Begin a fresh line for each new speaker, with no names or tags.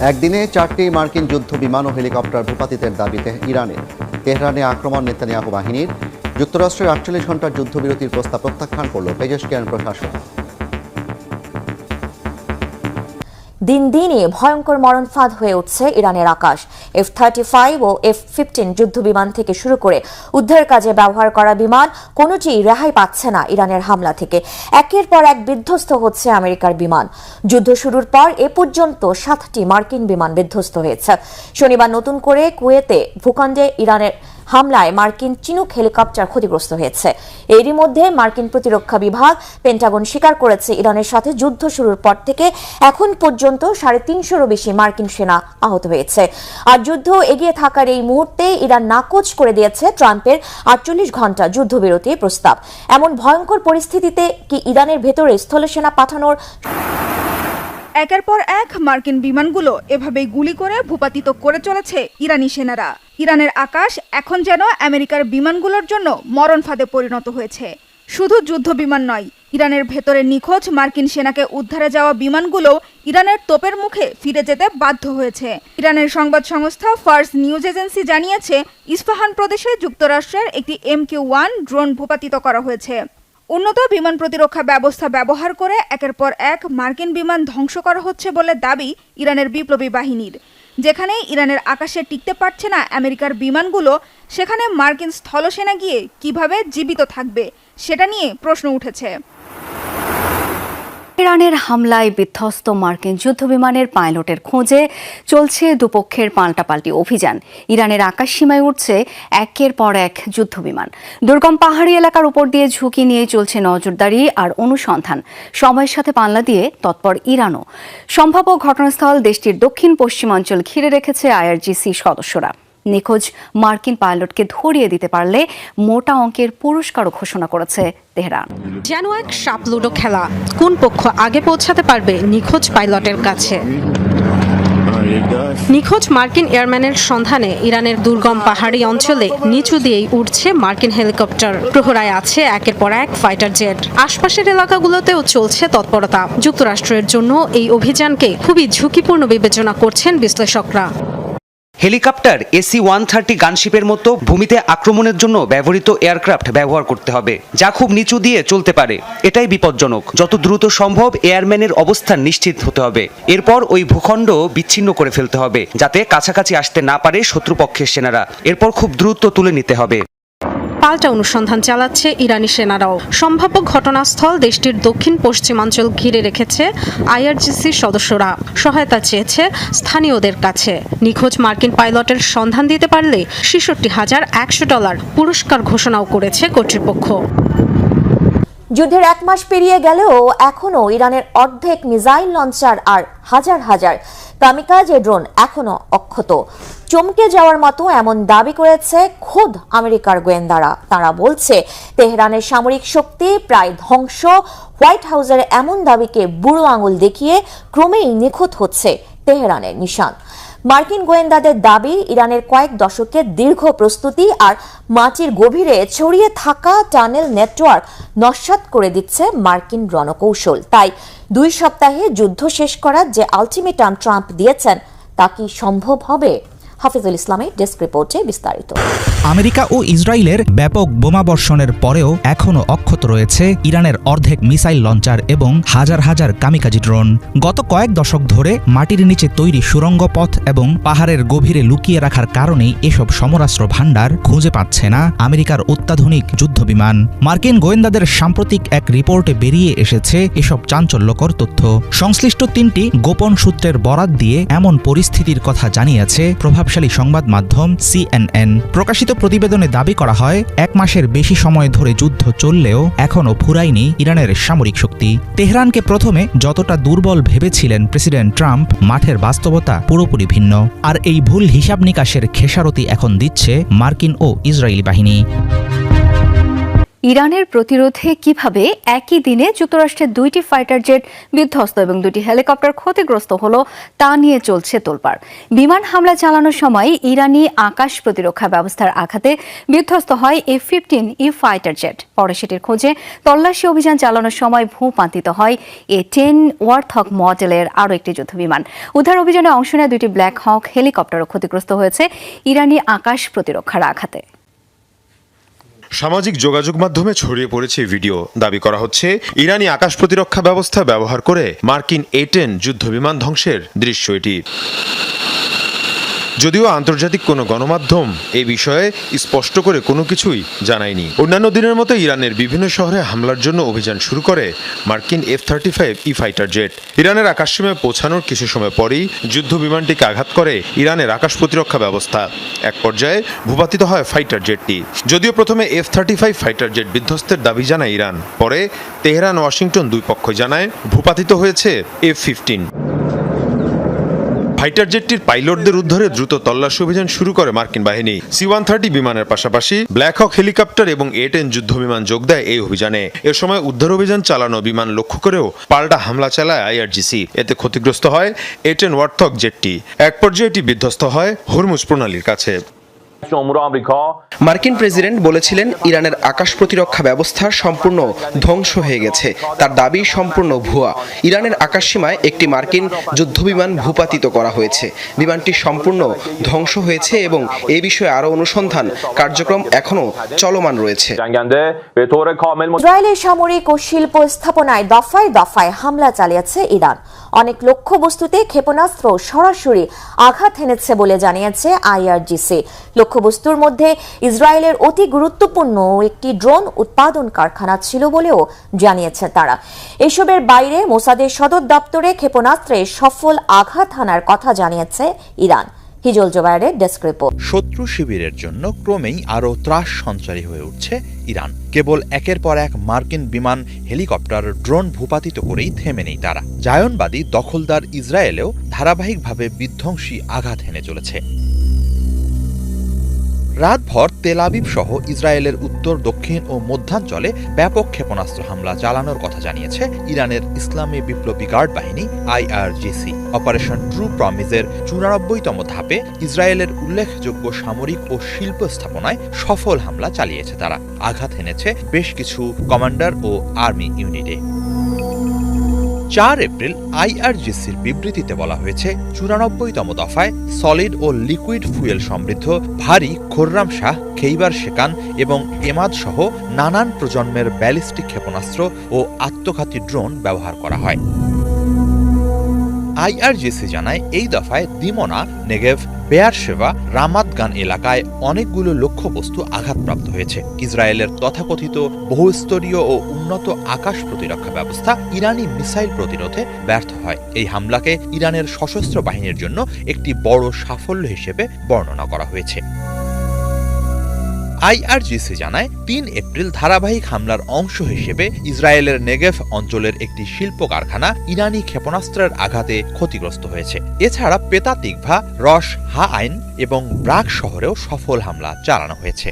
একদিনে 4টি মার্কিন যুদ্ধ বিমান ও হেলিকপ্টার ভূপাতিতের দাবিতে ইরানে তেহরানে আক্রমণ নেতানিয়াহু বাহিনীর। যুক্তরাষ্ট্রের 48 ঘণ্টার যুদ্ধবিরতির প্রস্তাব প্রত্যাখ্যান করল পেজেশকিয়ান প্রশাসন।
দিন দিনই ভয়ঙ্কর মরণফাঁদ হয়ে উঠছে ইরানের আকাশ। F-35 ও F-15 যুদ্ধবিমান থেকে শুরু করে উদ্ধার কাজে ব্যবহার করা বিমান কোনোটিই রেহাই পাচ্ছে না ইরানের হামলা থেকে। একের পর এক বিধ্বস্ত হচ্ছে আমেরিকার বিমান। যুদ্ধ শুরুর পর এ পর্যন্ত 7টি মার্কিন বিমান বিধ্বস্ত হয়েছে। শনিবার নতুন করে কুয়েতে ভূখণ্ডে ইরানের হামলায় মার্কিন চিনুক হেলিকপ্টার ক্ষতিগ্রস্ত হয়েছে। এরই মধ্যে মার্কিন প্রতিরক্ষা বিভাগ পেন্টাগন স্বীকার করেছে ইরানের সাথে যুদ্ধ শুরুর পর থেকে এখন পর্যন্ত 350-রও বেশি মার্কিন সেনা আহত হয়েছে। আর যুদ্ধ এগিয়ে থাকার এই মুহূর্তে ইরান নাকচ করে দিয়েছে ট্রাম্পের 48 ঘণ্টা যুদ্ধবিরতির প্রস্তাব। এমন ভয়ঙ্কর পরিস্থিতিতে কি ইরানের ভেতরে স্থলসেনা পাঠানোর
একের পর এক মার্কিন বিমানগুলো এভাবেই গুলি করে ভূপাতিত করে চলেছে ইরানি সেনারা। ইরানের আকাশ এখন যেন আমেরিকার বিমানগুলোর জন্য মরণ ফাঁদে পরিণত হয়েছে। শুধু যুদ্ধ বিমান নয়, ইরানের ভেতরে নিখোঁজ মার্কিন সেনাকে উদ্ধারে যাওয়া বিমানগুলো ইরানের তোপের মুখে ফিরে যেতে বাধ্য হয়েছে। ইরানের সংবাদ সংস্থা ফার্স নিউজ এজেন্সি জানিয়েছে, ইস্পাহান প্রদেশে যুক্তরাষ্ট্রের একটি MQ-1 ড্রোন ভূপাতিত করা হয়েছে। উন্নত বিমান প্রতিরক্ষা ব্যবস্থা ব্যবহার করে একের পর এক মার্কিন বিমান ধ্বংস করা হচ্ছে বলে দাবি ইরানের বিপ্লবী বাহিনীর। যেখানে ইরানের আকাশে টিকতে পারছে না আমেরিকার বিমানগুলো, সেখানে মার্কিন স্থলসেনা গিয়ে কিভাবে জীবিত থাকবে সেটা নিয়ে প্রশ্ন উঠেছে।
ইরানের হামলায় বিধ্বস্ত মার্কিন যুদ্ধবিমানের পাইলটের খোঁজে চলছে দুপক্ষের পাল্টাপাল্টি অভিযান। ইরানের আকাশ সীমায় উঠছে একের পর এক যুদ্ধবিমান। দুর্গম পাহাড়ি এলাকার উপর দিয়ে ঝুঁকি নিয়ে চলছে নজরদারি আর অনুসন্ধান। সময়ের সাথে পাল্লা দিয়ে তৎপর ইরানও। সম্ভাব্য ঘটনাস্থল দেশটির দক্ষিণ পশ্চিমাঞ্চল ঘিরে রেখেছে IRGC সদস্যরা। নিখোঁজ মার্কিন পাইলটকে ধরিয়ে দিতে পারলে মোটা অঙ্কের পুরস্কারও ঘোষণা করেছে তেহরান।
যেন এক সাপলুডো খেলা, কোন পক্ষ আগে পৌঁছাতে পারবে নিখোঁজ পাইলটের কাছে। নিখোঁজ মার্কিন এয়ারম্যানের সন্ধানে ইরানের দুর্গম পাহাড়ি অঞ্চলে নিচু দিয়েই উঠছে মার্কিন হেলিকপ্টার। প্রহরায় আছে একের পর এক ফাইটার জেট। আশপাশের এলাকাগুলোতেও চলছে তৎপরতা। যুক্তরাষ্ট্রের জন্য এই অভিযানকে খুবই ঝুঁকিপূর্ণ বিবেচনা করছেন বিশ্লেষকরা।
হেলিকপ্টার AC-130 গানশিপের মতো ভূমিতে আক্রমণের জন্য ব্যবহৃত এয়ারক্রাফট ব্যবহার করতে হবে, যা খুব নিচু দিয়ে চলতে পারে। এটাই বিপজ্জনক। যত দ্রুত সম্ভব এয়ারম্যানের অবস্থান নিশ্চিত হতে হবে। এরপর ওই ভূখণ্ড বিচ্ছিন্ন করে ফেলতে হবে, যাতে কাছাকাছি আসতে না পারে শত্রুপক্ষের সেনারা। এরপর খুব দ্রুত তুলে নিতে হবে।
পাল্টা অনুসন্ধান চালাচ্ছে ইরানি সেনারাও। সম্ভাব্য ঘটনাস্থল দেশটির দক্ষিণ পশ্চিমাঞ্চল ঘিরে রেখেছে IRGC সদস্যরা। সহায়তা চেয়েছে স্থানীয়দের কাছে। নিখোঁজ মার্কিন পাইলটের সন্ধান দিতে পারলে $৬৬,১০০ পুরস্কার ঘোষণাও করেছে কর্তৃপক্ষ।
যুদ্ধের 1 মাস পেরিয়ে গেলেও এখনও ইরানের অর্ধেক মিসাইল লঞ্চার আর হাজার হাজার কামিকাজে ড্রোন এখনও অক্ষত। চমকে যাওয়ার মতো এমন দাবি করেছে খোদ আমেরিকার গোয়েন্দারা। তারা বলছে তেহরানের সামরিক শক্তি প্রায় ধ্বংস। হোয়াইট হাউসের এমন দাবিকে বুড়ো আঙুল দেখিয়ে ক্রমেই নিখুঁত হচ্ছে তেহরানের নিশান। মার্কিন গোয়েন্দাদের দাবি, ইরানের কয়েক দশকের দীর্ঘ প্রস্তুতি আর মাটির গভীরে ছড়িয়ে থাকা টানেল নেটওয়ার্ক নস্যাৎ করে দিচ্ছে মার্কিন রণকৌশল। তাই 2 সপ্তাহে যুদ্ধ শেষ করার যে আলটিমেটাম ট্রাম্প দিয়েছেন, তা কি সম্ভব হবে? হাফিজুল ইসলামের ডেস্ক রিপোর্টে বিস্তারিত।
আমেরিকা ও ইসরায়েলের ব্যাপক বোমাবর্ষণের পরেও এখনও অক্ষত রয়েছে ইরানের অর্ধেক মিসাইল লঞ্চার এবং হাজার হাজার কামিকাজি ড্রোন। গত কয়েক দশক ধরে মাটির নিচে তৈরি সুড়ঙ্গ পথ এবং পাহাড়ের গভীরে লুকিয়ে রাখার কারণেই এসব সমরাস্ত্র ভাণ্ডার খুঁজে পাচ্ছে না আমেরিকার অত্যাধুনিক যুদ্ধবিমান। মার্কিন গোয়েন্দাদের সাম্প্রতিক এক রিপোর্টে বেরিয়ে এসেছে এসব চাঞ্চল্যকর তথ্য। সংশ্লিষ্ট 3টি গোপন সূত্রের বরাত দিয়ে এমন পরিস্থিতির কথা জানিয়েছে প্রভাবশালী সংবাদ মাধ্যম CNN। প্রকাশিত প্রতিবেদনে দাবি করা হয়, 1 মাসের বেশি সময় ধরে যুদ্ধ চললেও এখনও ফুরায়নি ইরানের সামরিক শক্তি। তেহরানকে প্রথমে যতটা দুর্বল ভেবেছিলেন প্রেসিডেন্ট ট্রাম্প, মাঠের বাস্তবতা পুরোপুরি ভিন্ন। আর এই ভুল হিসাব নিকাশের খেসারতি এখন দিচ্ছে মার্কিন ও ইসরায়েলি বাহিনী।
ইরানের প্রতিরোধে কিভাবে একই দিনে যুক্তরাষ্ট্রের 2টি ফাইটার জেট বিধ্বস্ত এবং 2টি হেলিকপ্টার ক্ষতিগ্রস্ত হলো তা নিয়ে চলছে তোলপাড়। বিমান হামলা চালানোর সময় ইরানি আকাশ প্রতিরক্ষা ব্যবস্থার আঘাতে বিধ্বস্ত হয় F-15E ফাইটার জেট। পরে সেটির খোঁজে তল্লাশি অভিযান চালানোর সময় ভূপাতিত হয় A-10 ওয়ারথগ মডেলের আরও একটি যুদ্ধবিমান। উদ্ধার অভিযানে অংশ নেয় 2টি ব্ল্যাক হক হেলিকপ্টারও ক্ষতিগ্রস্ত হয়েছে ইরানি আকাশ প্রতিরক্ষার আঘাতে।
সামাজিক যোগাযোগ মাধ্যমে ছড়িয়ে পড়েছে ভিডিও। দাবি করা হচ্ছে ইরানি আকাশ প্রতিরক্ষা ব্যবস্থা ব্যবহার করে মার্কিন A-10 যুদ্ধবিমান ধ্বংসের দৃশ্য এটি। যদিও আন্তর্জাতিক কোনো গণমাধ্যম এই বিষয়ে স্পষ্ট করে কোনো কিছুই জানায়নি। অন্যান্য দিনের মতো ইরানের বিভিন্ন শহরে হামলার জন্য অভিযান শুরু করে মার্কিন F-35E ফাইটার জেট। ইরানের আকাশসীমায় পৌঁছানোর কিছু সময় পরেই যুদ্ধ বিমানটিকে আঘাত করে ইরানের আকাশ প্রতিরক্ষা ব্যবস্থা। এক পর্যায়ে ভূপাতিত হয় ফাইটার জেটটি। যদিও প্রথমে F-35 ফাইটার জেট বিধ্বস্তের দাবি জানায় ইরান, পরে তেহরান, ওয়াশিংটন দুই পক্ষই জানায় ভূপাতিত হয়েছে F-15। ফাইটার জেটটির পাইলটদের উদ্ধারে দ্রুত তল্লাশি অভিযান শুরু করে মার্কিন বাহিনী। C-130 বিমানের পাশাপাশি ব্ল্যাক হক হেলিকপ্টার এবং A-10 যুদ্ধবিমান যোগ দেয় এই অভিযানে। এ সময় উদ্ধার অভিযান চালানো বিমান লক্ষ্য করেও পাল্টা হামলা চালায় IRGC। এতে ক্ষতিগ্রস্ত হয় A-10 ওয়ারথগ জেটটি। এক পর্যায়ে এটি বিধ্বস্ত হয় হরমুজ প্রণালীর কাছে।
মার্কিন প্রেসিডেন্ট বলেছিলেন ইরানের আকাশ প্রতিরক্ষা ব্যবস্থা সম্পূর্ণ ধ্বংস হয়ে গেছে। তার দাবি সম্পূর্ণ ভুয়া। ইরানের আকাশসীমায় একটি মার্কিন যুদ্ধবিমান ভূপাতিত করা হয়েছে। বিমানটি সম্পূর্ণ ধ্বংস হয়েছে এবং এ বিষয়ে আরও অনুসন্ধান কার্যক্রম এখনও চলমান রয়েছে।
ইসরায়েলের সামরিক ও শিল্প স্থাপনায় দফায় দফায় হামলা চালিয়েছে ইরান। অনেক লক্ষ্যবস্তুতে ক্ষেপণাস্ত্র সরাসরি আঘাত এনেছে বলে জানিয়েছে IRGC। লক্ষ্যবস্তুর মধ্যে ইসরায়েলের অতি গুরুত্বপূর্ণ একটি ড্রোন উৎপাদন কারখানা ছিল বলেও জানিয়েছে তারা। এসবের বাইরে মোসাদের সদর দপ্তরে ক্ষেপণাস্ত্রে সফল আঘাত হানার কথা জানিয়েছে ইরান। হিজল জোবায়েরের ডেস্ক রিপোর্ট।
শত্রু শিবিরের জন্য ক্রমেই আরও ত্রাস সঞ্চারী হয়ে উঠছে ইরান। কেবল একের পর এক মার্কিন বিমান, হেলিকপ্টার, ড্রোন ভূপাতিত করেই থেমে নেই তারা। জায়নবাদী দখলদার ইসরায়েলেও ধারাবাহিকভাবে বিধ্বংসী আঘাত হেনে চলেছে। রাতভর তেল আবিব সহ ইসরায়েলের উত্তর, দক্ষিণ ও মধ্যাঞ্চলে ব্যাপক ক্ষেপণাস্ত্র হামলা চালানোর কথা জানিয়েছে ইরানের ইসলামী বিপ্লবী গার্ড বাহিনী IRGC। অপারেশন ট্রু প্রমিসের 94তম ধাপে ইসরায়েলের উল্লেখযোগ্য সামরিক ও শিল্প স্থাপনায় সফল হামলা চালিয়েছে তারা। আঘাত হেনেছে বেশ কিছু কমান্ডার ও আর্মি ইউনিটে। 4 এপ্রিল IRGCর বিবৃতিতে বলা হয়েছে 94তম দফায় সলিড ও লিকুইড ফুয়েল সমৃদ্ধ ভারী খোররাম শাহ, খেইবার শেকান এবং এমাদ সহ নানান প্রজন্মের ব্যালিস্টিক ক্ষেপণাস্ত্র ও আত্মঘাতী ড্রোন ব্যবহার করা হয়। IRGC জানায় এই দফায় দিমোনা, নেগেভ, বেয়ারশেভা, রামাত গান এলাকায় অনেকগুলো লক্ষ্যবস্তু আঘাতপ্রাপ্ত হয়েছে। ইসরায়েলের তথাকথিত বহুস্তরীয় ও উন্নত আকাশ প্রতিরক্ষা ব্যবস্থা ইরানি মিসাইল প্রতিরোধে ব্যর্থ হয়। এই হামলাকে ইরানের সশস্ত্র বাহিনীর জন্য একটি বড় সাফল্য হিসেবে বর্ণনা করা হয়েছে। IRGC জানায় 3 এপ্রিল ধারাবাহিক হামলার অংশ হিসেবে ইসরায়েলের নেগেভ অঞ্চলের একটি শিল্প কারখানা ইরানি ক্ষেপণাস্ত্রের আঘাতে ক্ষতিগ্রস্ত হয়েছে। এছাড়া পেতা তিকভা, রস হা আইন এবং ব্রাক শহরেও সফল হামলা চালানো হয়েছে।